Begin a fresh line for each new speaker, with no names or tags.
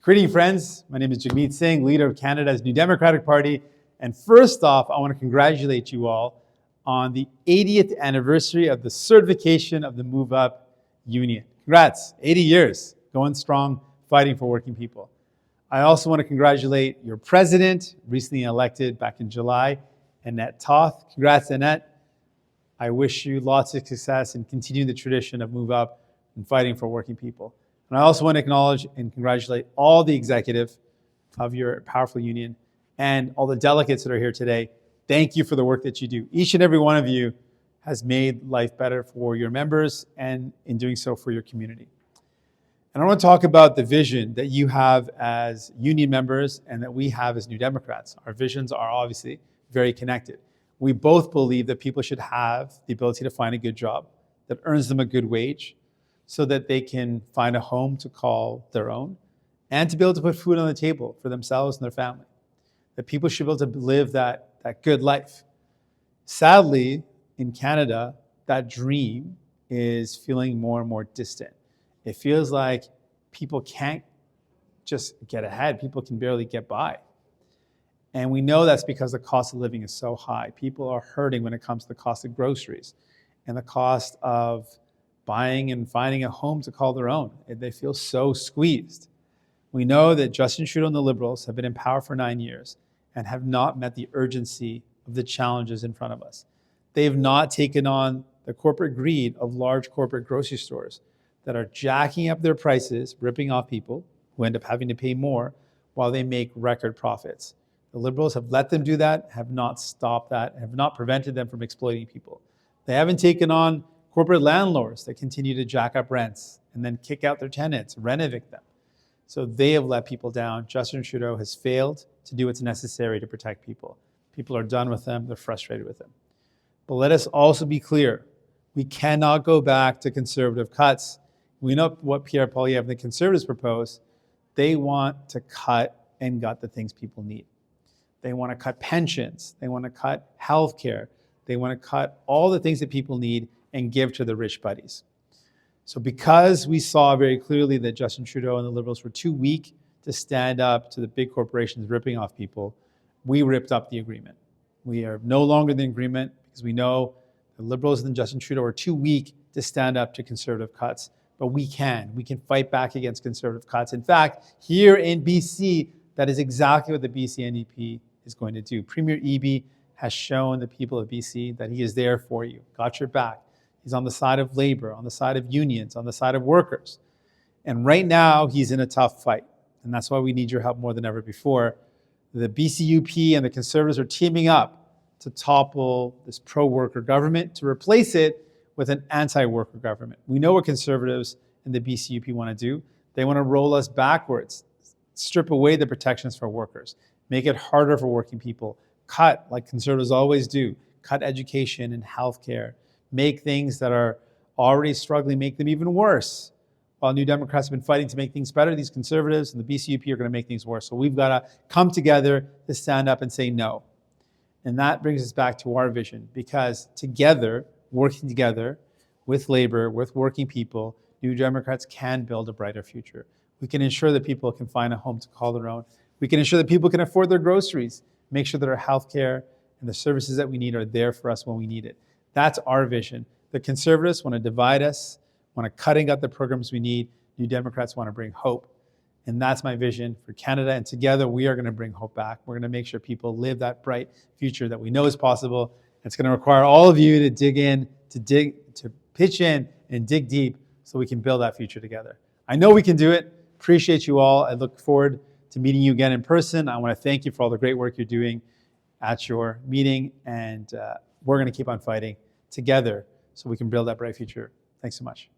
Greeting, friends. My name is Jagmeet Singh, leader of Canada's New Democratic Party. And first off, I want to congratulate you all on the 80th anniversary of the certification of the MoveUP Union. Congrats, 80 years, going strong, fighting for working people. I also want to congratulate your president, recently elected back in July, Annette Toth. Congrats, Annette. I wish you lots of success in continuing the tradition of MoveUP and fighting for working people. And I also want to acknowledge and congratulate all the executive of your powerful union and all the delegates that are here today. Thank you for the work that you do. Each and every one of you has made life better for your members and in doing so for your community. And I want to talk about the vision that you have as union members and that we have as New Democrats. Our visions are obviously very connected. We both believe that people should have the ability to find a good job that earns them a good wage so that they can find a home to call their own and to be able to put food on the table for themselves and their family. That people should be able to live that good life. Sadly, in Canada, that dream is feeling more and more distant. It feels like people can't just get ahead. People can barely get by. And we know that's because the cost of living is so high. People are hurting when it comes to the cost of groceries and the cost of buying and finding a home to call their own. They feel so squeezed. We know that Justin Trudeau and the Liberals have been in power for 9 years and have not met the urgency of the challenges in front of us. They have not taken on the corporate greed of large corporate grocery stores that are jacking up their prices, ripping off people who end up having to pay more while they make record profits. The Liberals have let them do that, have not stopped that, have not prevented them from exploiting people. They haven't taken on corporate landlords that continue to jack up rents and then kick out their tenants, rent evict them. So they have let people down. Justin Trudeau has failed to do what's necessary to protect people. People are done with them. They're frustrated with them. But let us also be clear. We cannot go back to conservative cuts. We know what Pierre Poilievre and the Conservatives propose. They want to cut and gut the things people need. They want to cut pensions. They want to cut health care. They want to cut all the things that people need and give to the rich buddies. So because we saw very clearly that Justin Trudeau and the Liberals were too weak to stand up to the big corporations ripping off people, we ripped up the agreement. We are no longer in the agreement because we know the Liberals and Justin Trudeau are too weak to stand up to conservative cuts. But we can fight back against conservative cuts. In fact, here in BC, that is exactly what the BC NDP is going to do. Premier Eby has shown the people of BC that he is there for you, got your back. He's on the side of labor, on the side of unions, on the side of workers. And right now, he's in a tough fight. And that's why we need your help more than ever before. The BCUP and the Conservatives are teaming up to topple this pro-worker government to replace it with an anti-worker government. We know what Conservatives and the BCUP want to do. They want to roll us backwards, strip away the protections for workers, make it harder for working people, cut, like Conservatives always do, cut education and healthcare, make things that are already struggling, make them even worse. While New Democrats have been fighting to make things better, these Conservatives and the BCUP are going to make things worse. So we've got to come together to stand up and say no. And that brings us back to our vision, because together, working together with labor, with working people, New Democrats can build a brighter future. We can ensure that people can find a home to call their own. We can ensure that people can afford their groceries, make sure that our healthcare and the services that we need are there for us when we need it. That's our vision. The Conservatives want to divide us, want to cut and gut the programs we need. New Democrats want to bring hope. And that's my vision for Canada. And together, we are going to bring hope back. We're going to make sure people live that bright future that we know is possible. It's going to require all of you to to pitch in and dig deep so we can build that future together. I know we can do it. Appreciate you all. I look forward to meeting you again in person. I want to thank you for all the great work you're doing at your meeting. And we're going to keep on fighting together so we can build that bright future. Thanks so much.